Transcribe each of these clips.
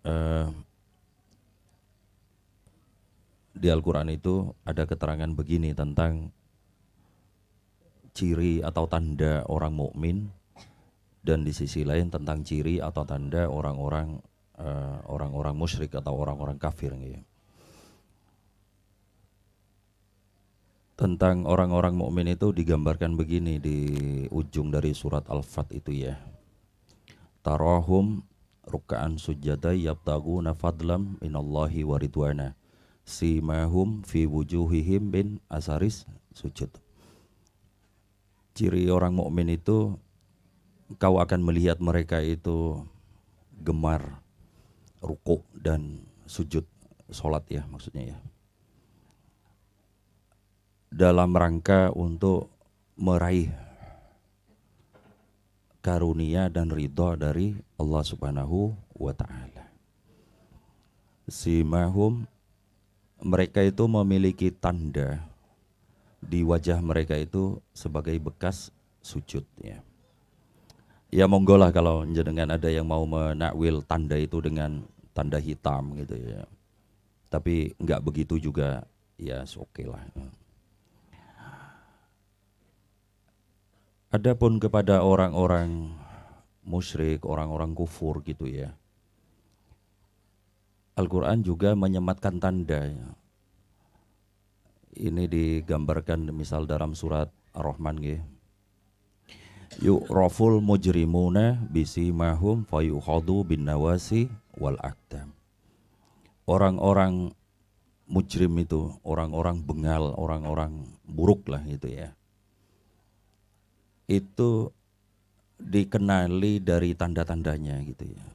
eh, di Al-Quran itu ada keterangan begini tentang ciri atau tanda orang mukmin, dan di sisi lain tentang ciri atau tanda orang-orang musyrik atau orang-orang kafir gitu. Tentang orang-orang mukmin itu digambarkan begini di ujung dari surat Al-Fat itu ya. Tarahum ruk'an sujada yabtaguna fadlam minallahi wa ridwana simahum fi wujuhihim bin asaris sujud. Ciri orang mukmin itu kau akan melihat mereka itu gemar rukuk dan sujud, sholat ya maksudnya ya, dalam rangka untuk meraih karunia dan ridha dari Allah Subhanahu wa ta'ala. Simahum, mereka itu memiliki tanda di wajah mereka itu sebagai bekas sujud ya. Ya monggo lah kalau jenengan ada yang mau menakwil tanda itu dengan tanda hitam gitu ya. Tapi enggak begitu juga ya oke lah. Adapun kepada orang-orang musyrik, orang-orang kufur gitu ya, Al-Quran juga menyematkan tanda ya. Ini digambarkan misal dalam surat Ar-Rahman gitu. Yu'raful mujrimuna bisimahum fayukhadu bin nawasi wal akdam. Orang-orang mujrim itu, orang-orang bengal, orang-orang buruk lah gitu ya, itu dikenali dari tanda-tandanya gitu ya.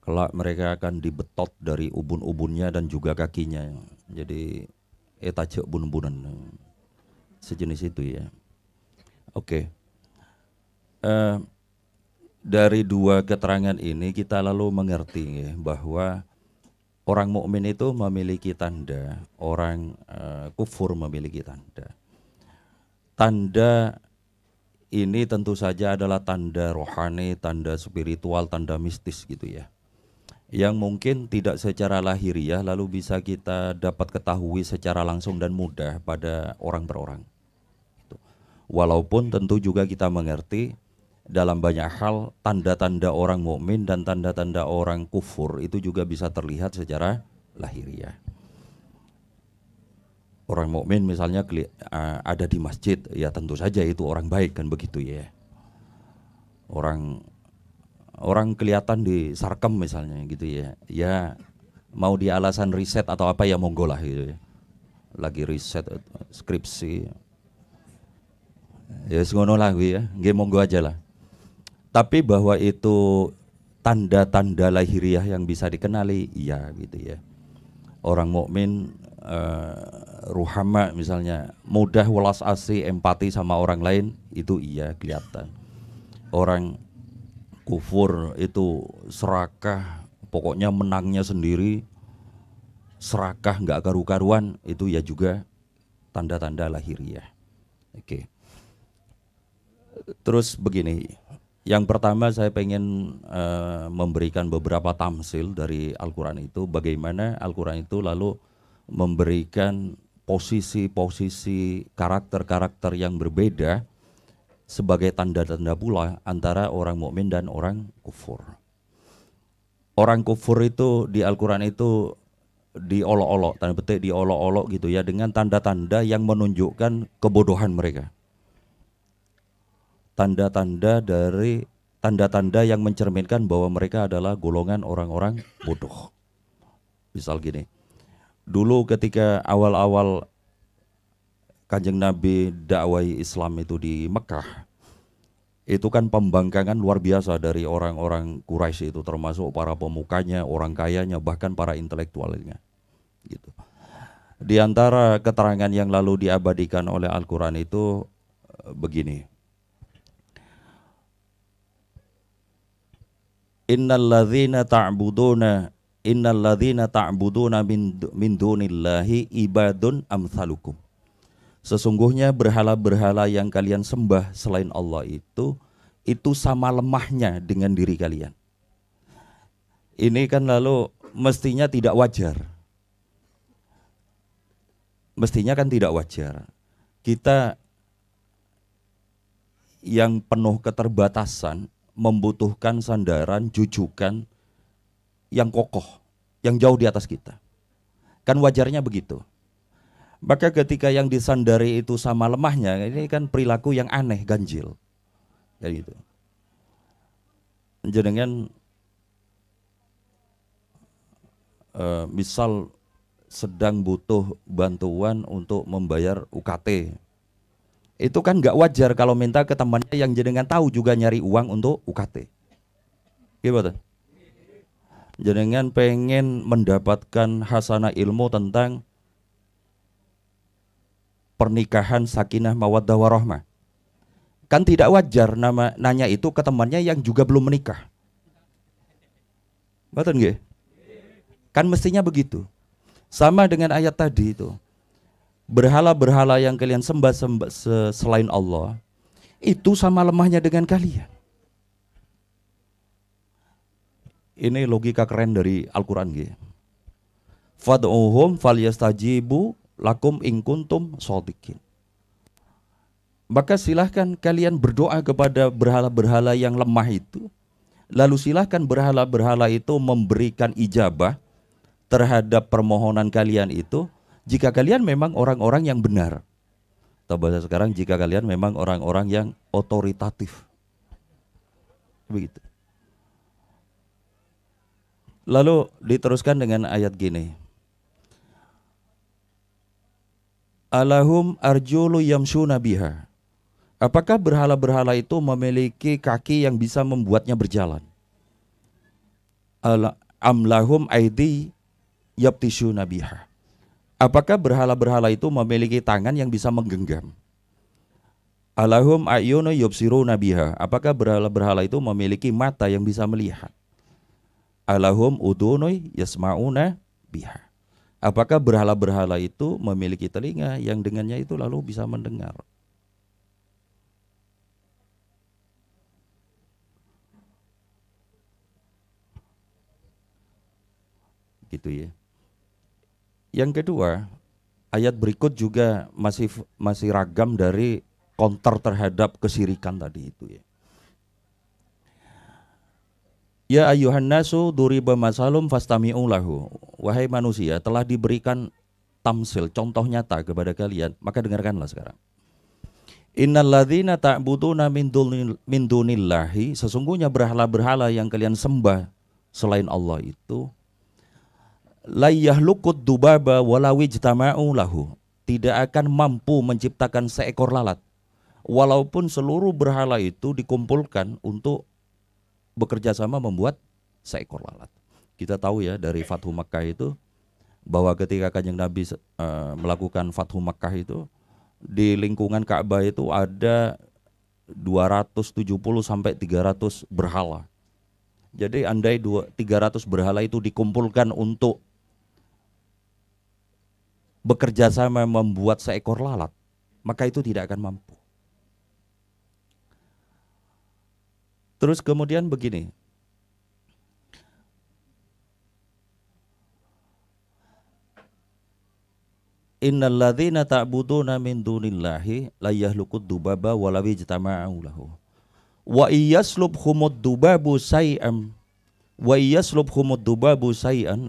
Kelak mereka akan dibetot dari ubun-ubunnya dan juga kakinya. Jadi etajek bun-bunan sejenis itu ya. Oke. Dari dua keterangan ini kita lalu mengerti ya, bahwa orang mukmin itu memiliki tanda, orang kufur memiliki tanda. Tanda ini tentu saja adalah tanda rohani, tanda spiritual, tanda mistis gitu ya, yang mungkin tidak secara lahiriah lalu bisa kita dapat ketahui secara langsung dan mudah pada orang per orang. Walaupun tentu juga kita mengerti dalam banyak hal tanda-tanda orang mukmin dan tanda-tanda orang kufur itu juga bisa terlihat secara lahiriah. Orang mukmin misalnya ada di masjid, ya tentu saja itu orang baik kan begitu ya. Orang kelihatan di sarkem misalnya gitu ya, ya mau di alasan riset atau apa ya monggo lah gitu ya. Lagi riset skripsi, ya ngono lah ya, nggih monggo aja lah. Tapi bahwa itu tanda-tanda lahiriah yang bisa dikenali, iya gitu ya. Orang mukmin ruhama misalnya, mudah welas asih, empati sama orang lain, itu iya kelihatan. Orang kufur itu serakah, pokoknya menangnya sendiri, serakah nggak karu-karuan, itu ya juga tanda-tanda lahiriah. Oke. Terus begini, yang pertama saya pengen memberikan beberapa tamsil dari Al-Quran itu, bagaimana Al-Quran itu lalu memberikan posisi-posisi karakter-karakter yang berbeda sebagai tanda-tanda pula antara orang mukmin dan orang kufur. Orang kufur itu di Al-Quran itu diolok-olok, tanda petik diolok-olok gitu ya, dengan tanda-tanda yang menunjukkan kebodohan mereka. Tanda-tanda dari tanda-tanda yang mencerminkan bahwa mereka adalah golongan orang-orang bodoh. Misal gini, dulu ketika awal-awal Kanjeng Nabi dakwai Islam itu di Mekah, itu kan pembangkangan luar biasa dari orang-orang Quraisy itu, termasuk para pemukanya, orang kayanya, bahkan para intelektualnya gitu. Di antara keterangan yang lalu diabadikan oleh Al-Quran itu begini, innalladzina ta'buduna min dunillahi ibadun amsalukum. Sesungguhnya berhala-berhala yang kalian sembah selain Allah itu sama lemahnya dengan diri kalian. Ini kan lalu mestinya tidak wajar. Mestinya kan tidak wajar. Kita yang penuh keterbatasan membutuhkan sandaran, jujukan yang kokoh, yang jauh di atas kita. Kan wajarnya begitu. Maka ketika yang disandari itu sama lemahnya, ini kan perilaku yang aneh, ganjil. Kayak gitu. Jenengan misal sedang butuh bantuan untuk membayar UKT, itu kan nggak wajar kalau minta ke temannya yang jenengan tahu juga nyari uang untuk UKT. Gimana? Jenengan pengen mendapatkan hasanah ilmu tentang pernikahan sakinah mawaddah warahmah, kan tidak wajar nanya itu ke temannya yang juga belum menikah. Betul nggih? Kan mestinya begitu. Sama dengan ayat tadi itu. Berhala-berhala yang kalian sembah selain Allah, itu sama lemahnya dengan kalian. Ini logika keren dari Al-Quran gitu. Fad'uhum falyastajibu lakum in kuntum shodiqin. Maka silahkan kalian berdoa kepada berhala-berhala yang lemah itu. Lalu silahkan berhala-berhala itu memberikan ijabah terhadap permohonan kalian itu, jika kalian memang orang-orang yang benar. Atau bahasa sekarang, jika kalian memang orang-orang yang otoritatif. Begitu. Lalu diteruskan dengan ayat gini. Alahum arjulu yamshuna biha. Apakah berhala-berhala itu memiliki kaki yang bisa membuatnya berjalan? Amlahum aidi yabtishuna biha. Apakah berhala-berhala itu memiliki tangan yang bisa menggenggam? Alahum ayunu yubsiruna biha. Apakah berhala-berhala itu memiliki mata yang bisa melihat? Alahum udhunu yasma'una biha. Apakah berhala-berhala itu memiliki telinga yang dengannya itu lalu bisa mendengar? Gitu ya. Yang kedua, ayat berikut juga masih ragam dari counter terhadap kesyirikan tadi itu ya. Ya ayyuhan nasu duriba masalum fastami'u lahu. Wahai manusia, telah diberikan tamsil, contoh nyata kepada kalian, maka dengarkanlah sekarang. Innal ladzina ta'buduna min dunillahi, sesungguhnya berhala-berhala yang kalian sembah selain Allah itu la yahlukut dubaba walawi ijtama'u lahu, tidak akan mampu menciptakan seekor lalat walaupun seluruh berhala itu dikumpulkan untuk bekerja sama membuat seekor lalat. Kita tahu ya dari Fathu Makkah itu bahwa ketika Kanjeng Nabi melakukan Fathu Makkah itu, di lingkungan Ka'bah itu ada 270 sampai 300 berhala. Jadi andai 300 berhala itu dikumpulkan untuk bekerja sama membuat seekor lalat, maka itu tidak akan mampu. Terus kemudian begini. Innal ladzina ta'buduna min dunillahi la yahluqud dubaba walaw ijtama'u lahu. Wa iyaslubhumud dubabu say'an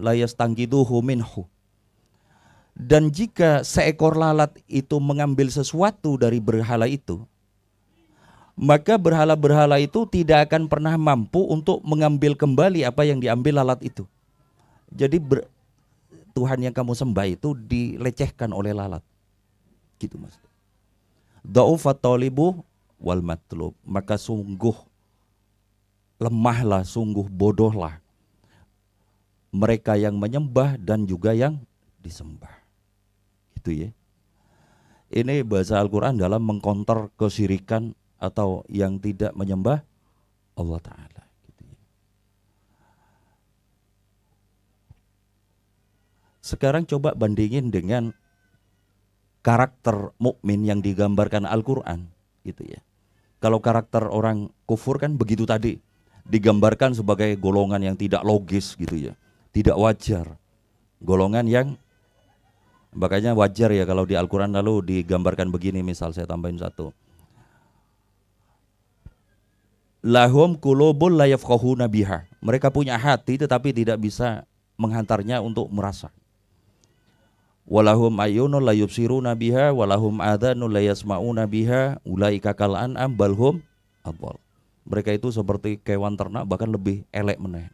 la yastanqiduhu minhu. Dan jika seekor lalat itu mengambil sesuatu dari berhala itu, maka berhala-berhala itu tidak akan pernah mampu untuk mengambil kembali apa yang diambil lalat itu. Jadi Tuhan yang kamu sembah itu dilecehkan oleh lalat. Gitu Mas. Dha'ufat talibu wal matlub. Maka sungguh lemahlah, sungguh bodohlah mereka yang menyembah dan juga yang disembah. Gitu ya. Ini bahasa Al-Quran dalam mengkonter kesyirikan atau yang tidak menyembah Allah Ta'ala. Gitu ya. Sekarang coba bandingin dengan karakter mukmin yang digambarkan Al-Quran. Gitu ya. Kalau karakter orang kufur kan begitu tadi. digambarkan sebagai golongan yang tidak logis gitu ya, tidak wajar. Golongan yang, makanya wajar ya kalau di Al-Quran lalu digambarkan begini, misal saya tambahin satu. Lahum qulubun la yafqahuna biha. Mereka punya hati tetapi tidak bisa menghantarnya untuk merasa. Walahum ayyunun la yubsiruna biha walahum adhanun la yasma'una biha ulaika kal an'am balhum adwal. Mereka itu seperti kewan ternak, bahkan lebih elek meneh.